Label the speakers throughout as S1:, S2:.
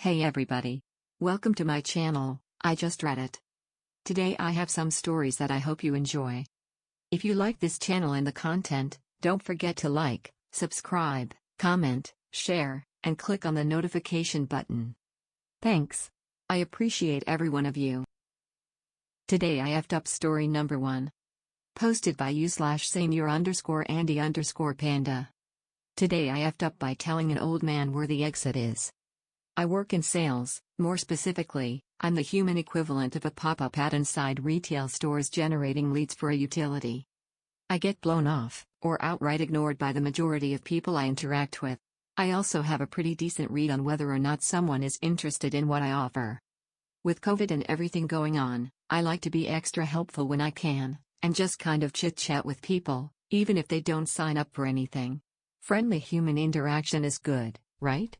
S1: Hey everybody. Welcome to my channel, I just read it. Today I have some stories that I hope you enjoy. If you like this channel and the content, don't forget to like, subscribe, comment, share, and click on the notification button. Thanks. I appreciate every one of you. Today I effed up story number 1. Posted by u/senior_Andy_panda. Today I effed up by telling an old man where the exit is. I work in sales, more specifically, I'm the human equivalent of a pop-up ad inside retail stores generating leads for a utility. I get blown off, or outright ignored by the majority of people I interact with. I also have a pretty decent read on whether or not someone is interested in what I offer. With COVID and everything going on, I like to be extra helpful when I can, and just kind of chit-chat with people, even if they don't sign up for anything. Friendly human interaction is good, right?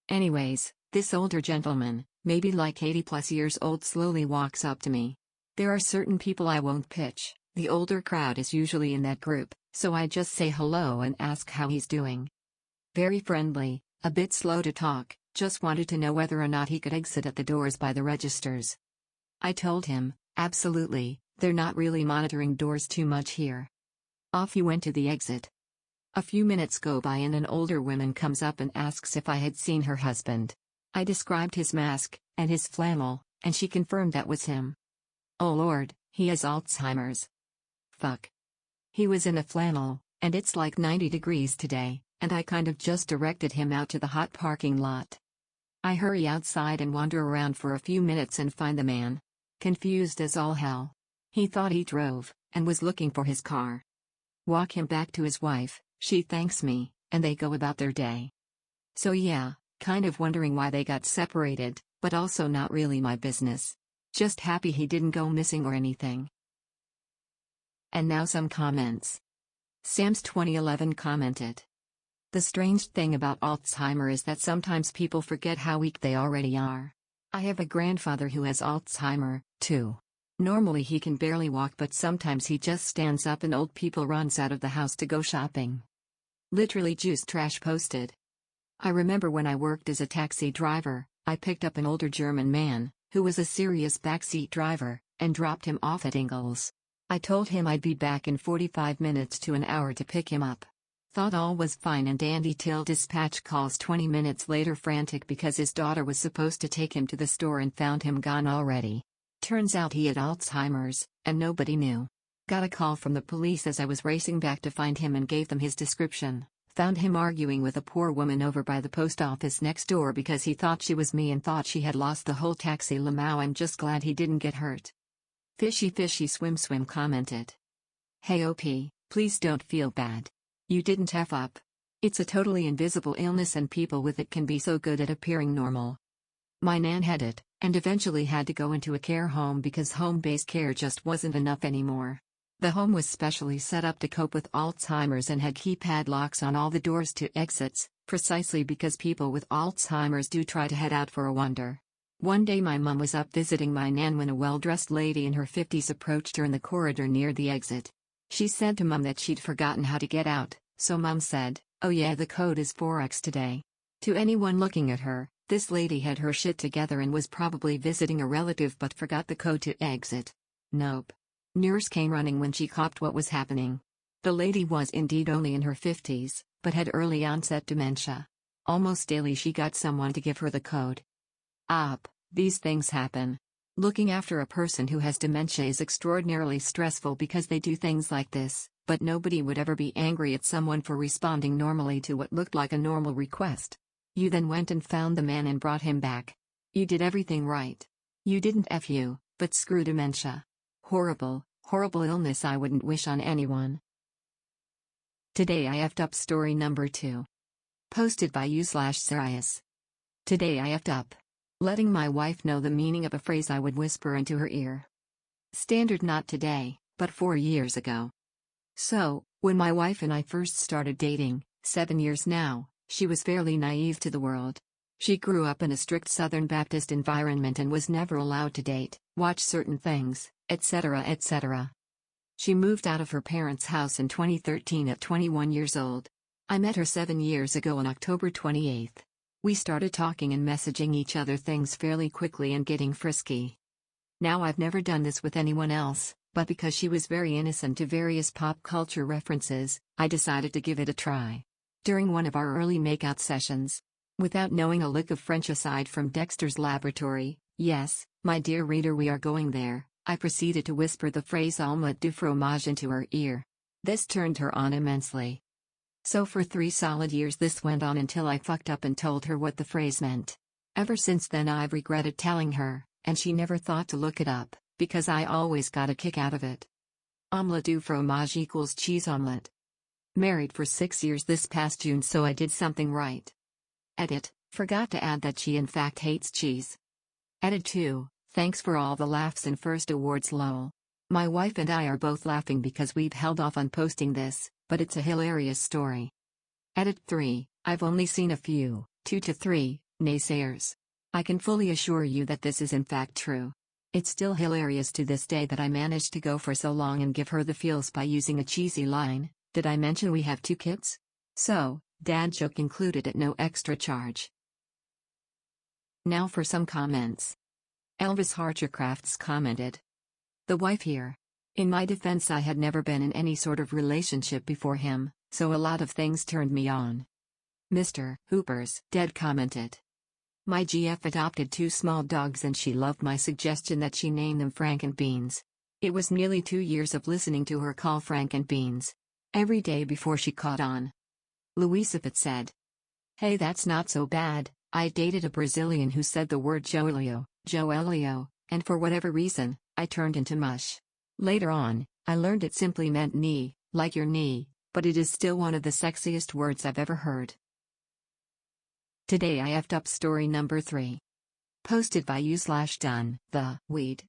S1: Anyways, this older gentleman, maybe like 80 plus years old, slowly walks up to me. There are certain people I won't pitch, the older crowd is usually in that group, so I just say hello and ask how he's doing. Very friendly, a bit slow to talk, just wanted to know whether or not he could exit at the doors by the registers. I told him, absolutely, they're not really monitoring doors too much here. Off he went to the exit. A few minutes go by and an older woman comes up and asks if I had seen her husband. I described his mask, and his flannel, and she confirmed that was him. Oh Lord, he has Alzheimer's. Fuck. He was in a flannel, and it's like 90 degrees today, and I kind of just directed him out to the hot parking lot. I hurry outside and wander around for a few minutes and find the man. Confused as all hell. He thought he drove, and was looking for his car. Walk him back to his wife. She thanks me, and they go about their day. So yeah, kind of wondering why they got separated, but also not really my business. Just happy he didn't go missing or anything. And now some comments. Sam's 2011 commented. The strange thing about Alzheimer is that sometimes people forget how weak they already are. I have a grandfather who has Alzheimer, too. Normally he can barely walk, but sometimes he just stands up and old people runs out of the house to go shopping. Literally juice trash posted. I remember when I worked as a taxi driver, I picked up an older German man, who was a serious backseat driver, and dropped him off at Ingles. I told him I'd be back in 45 minutes to an hour to pick him up. Thought all was fine and dandy till dispatch calls 20 minutes later, frantic because his daughter was supposed to take him to the store and found him gone already. Turns out he had Alzheimer's, and nobody knew. Got a call from the police as I was racing back to find him and gave them his description. Found him arguing with a poor woman over by the post office next door because he thought she was me and thought she had lost the whole taxi limo. I'm just glad he didn't get hurt. Fishy fishy swim commented. Hey OP, please don't feel bad. You didn't F up. It's a totally invisible illness and people with it can be so good at appearing normal. My nan had it, and eventually had to go into a care home because home-based care just wasn't enough anymore. The home was specially set up to cope with Alzheimer's and had keypad locks on all the doors to exits, precisely because people with Alzheimer's do try to head out for a wander. One day my mum was up visiting my nan when a well-dressed lady in her 50s approached her in the corridor near the exit. She said to Mum that she'd forgotten how to get out, so Mum said, "Oh yeah, the code is 4x today." To anyone looking at her, this lady had her shit together and was probably visiting a relative but forgot the code to exit. Nope. Nurse came running when she copped what was happening. The lady was indeed only in her 50s, but had early onset dementia. Almost daily she got someone to give her the code. These things happen. Looking after a person who has dementia is extraordinarily stressful because they do things like this, but nobody would ever be angry at someone for responding normally to what looked like a normal request. You then went and found the man and brought him back. You did everything right. You didn't F you, but screw dementia. Horrible, horrible illness I wouldn't wish on anyone. Today I effed up story number 2. Posted by u/Sirius. Today I effed up. Letting my wife know the meaning of a phrase I would whisper into her ear. Standard not today, but 4 years ago. So, when my wife and I first started dating, 7 years now, she was fairly naive to the world. She grew up in a strict Southern Baptist environment and was never allowed to date, watch certain things, etc. etc. She moved out of her parents' house in 2013 at 21 years old. I met her 7 years ago on October 28. We started talking and messaging each other things fairly quickly and getting frisky. Now I've never done this with anyone else, but because she was very innocent to various pop culture references, I decided to give it a try. During one of our early makeout sessions, without knowing a lick of French aside from Dexter's Laboratory, yes, my dear reader, we are going there, I proceeded to whisper the phrase omelette du fromage into her ear. This turned her on immensely. So for 3 solid years this went on until I fucked up and told her what the phrase meant. Ever since then I've regretted telling her, and she never thought to look it up, because I always got a kick out of it. Omelette du fromage equals cheese omelette. Married for 6 years this past June, so I did something right. Edit, forgot to add that she in fact hates cheese. Edit 2, thanks for all the laughs and first awards lol. My wife and I are both laughing because we've held off on posting this, but it's a hilarious story. Edit 3, I've only seen a few, 2 to 3, naysayers. I can fully assure you that this is in fact true. It's still hilarious to this day that I managed to go for so long and give her the feels by using a cheesy line. Did I mention we have 2 kids? So, dad joke included at no extra charge. Now for some comments. Elvis Harchercrafts commented. The wife here. In my defense, I had never been in any sort of relationship before him, so a lot of things turned me on. Mr. Hooper's dead commented. My GF adopted 2 small dogs and she loved my suggestion that she name them Frank and Beans. It was nearly 2 years of listening to her call Frank and Beans every day before she caught on. Louisa Pitt said. Hey, that's not so bad. I dated a Brazilian who said the word Joelio, and for whatever reason, I turned into mush. Later on, I learned it simply meant knee, like your knee, but it is still one of the sexiest words I've ever heard. Today I effed up story number 3. Posted by you/done, the weed.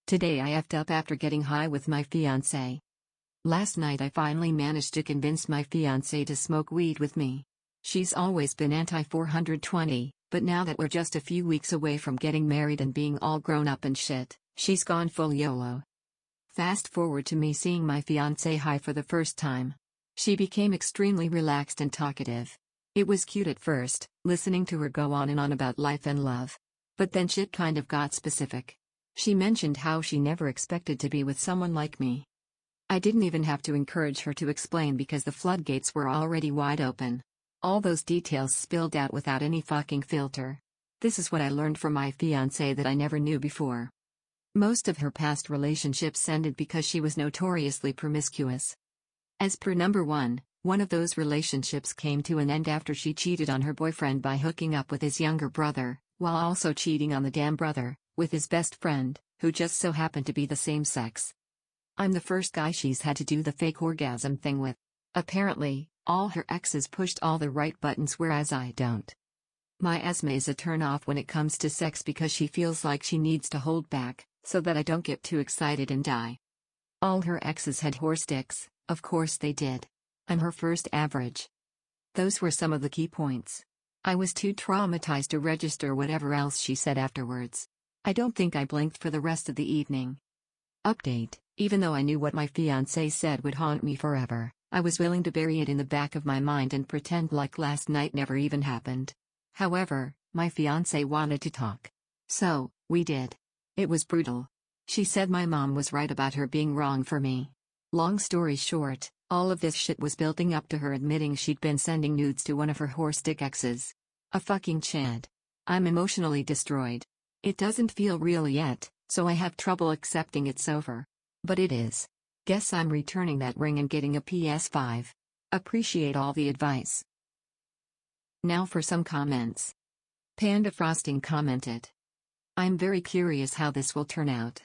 S1: Today I effed up after getting high with my fiancé. Last night I finally managed to convince my fiancé to smoke weed with me. She's always been anti-420, but now that we're just a few weeks away from getting married and being all grown up and shit, she's gone full YOLO. Fast forward to me seeing my fiancé high for the first time. She became extremely relaxed and talkative. It was cute at first, listening to her go on and on about life and love. But then shit kind of got specific. She mentioned how she never expected to be with someone like me. I didn't even have to encourage her to explain because the floodgates were already wide open. All those details spilled out without any fucking filter. This is what I learned from my fiancé that I never knew before. Most of her past relationships ended because she was notoriously promiscuous. As per number 1, one of those relationships came to an end after she cheated on her boyfriend by hooking up with his younger brother, while also cheating on the damn brother, with his best friend, who just so happened to be the same sex. I'm the first guy she's had to do the fake orgasm thing with. Apparently, all her exes pushed all the right buttons whereas I don't. My Esme is a turn-off when it comes to sex because she feels like she needs to hold back, so that I don't get too excited and die. All her exes had horse dicks, of course they did. I'm her first average. Those were some of the key points. I was too traumatized to register whatever else she said afterwards. I don't think I blinked for the rest of the evening. Update, even though I knew what my fiancé said would haunt me forever, I was willing to bury it in the back of my mind and pretend like last night never even happened. However, my fiancé wanted to talk. So, we did. It was brutal. She said my mom was right about her being wrong for me. Long story short, all of this shit was building up to her admitting she'd been sending nudes to one of her horse dick exes. A fucking Chad. I'm emotionally destroyed. It doesn't feel real yet, so I have trouble accepting it's over. But it is. Guess I'm returning that ring and getting a PS5. Appreciate all the advice. Now for some comments. Panda Frosting commented. I'm very curious how this will turn out.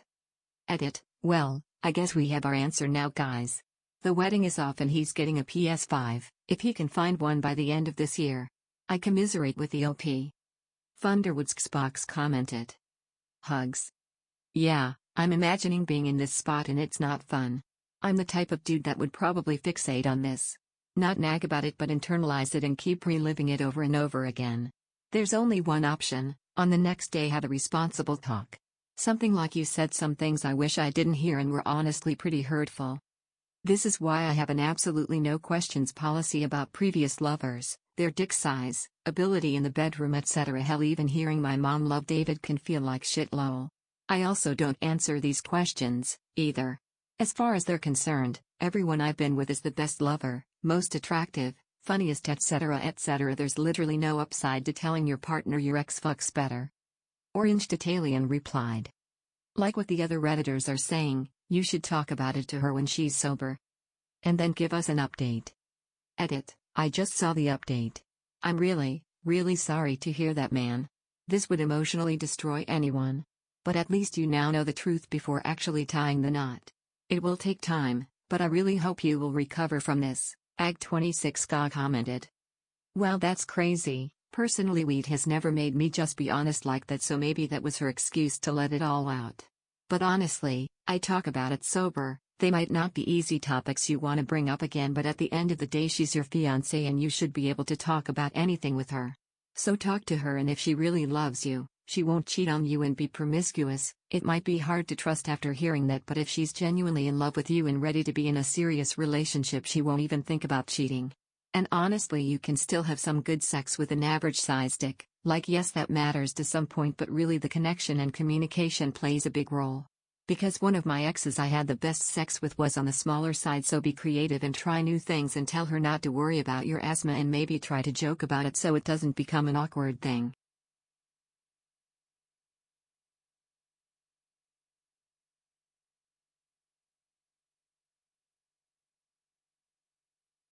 S1: Edit, well, I guess we have our answer now guys. The wedding is off and he's getting a PS5, if he can find one by the end of this year. I commiserate with the OP. Thunderwood's Xbox commented. Hugs. Yeah, I'm imagining being in this spot and it's not fun. I'm the type of dude that would probably fixate on this. Not nag about it but internalize it and keep reliving it over and over again. There's only one option, on the next day have a responsible talk. Something like you said some things I wish I didn't hear and were honestly pretty hurtful. This is why I have an absolutely no questions policy about previous lovers, their dick size, ability in the bedroom, etc. Hell, even hearing my mom love David can feel like shit lol. I also don't answer these questions, either. As far as they're concerned, everyone I've been with is the best lover, most attractive, funniest, etc. etc. There's literally no upside to telling your partner your ex fucks better. Orange Tatalian replied. Like what the other Redditors are saying, you should talk about it to her when she's sober. And then give us an update. Edit, I just saw the update. I'm really, really sorry to hear that, man. This would emotionally destroy anyone. But at least you now know the truth before actually tying the knot. It will take time, but I really hope you will recover from this, Ag26Ga commented. Well, that's crazy. Personally, weed has never made me just be honest like that, so maybe that was her excuse to let it all out. But honestly, I talk about it sober. They might not be easy topics you want to bring up again, but at the end of the day she's your fiancé and you should be able to talk about anything with her. So talk to her, and if she really loves you, she won't cheat on you and be promiscuous. It might be hard to trust after hearing that, but if she's genuinely in love with you and ready to be in a serious relationship, she won't even think about cheating. And honestly, you can still have some good sex with an average size dick. Like, yes, that matters to some point, but really the connection and communication plays a big role. Because one of my exes I had the best sex with was on the smaller side, so be creative and try new things and tell her not to worry about your asthma and maybe try to joke about it so it doesn't become an awkward thing.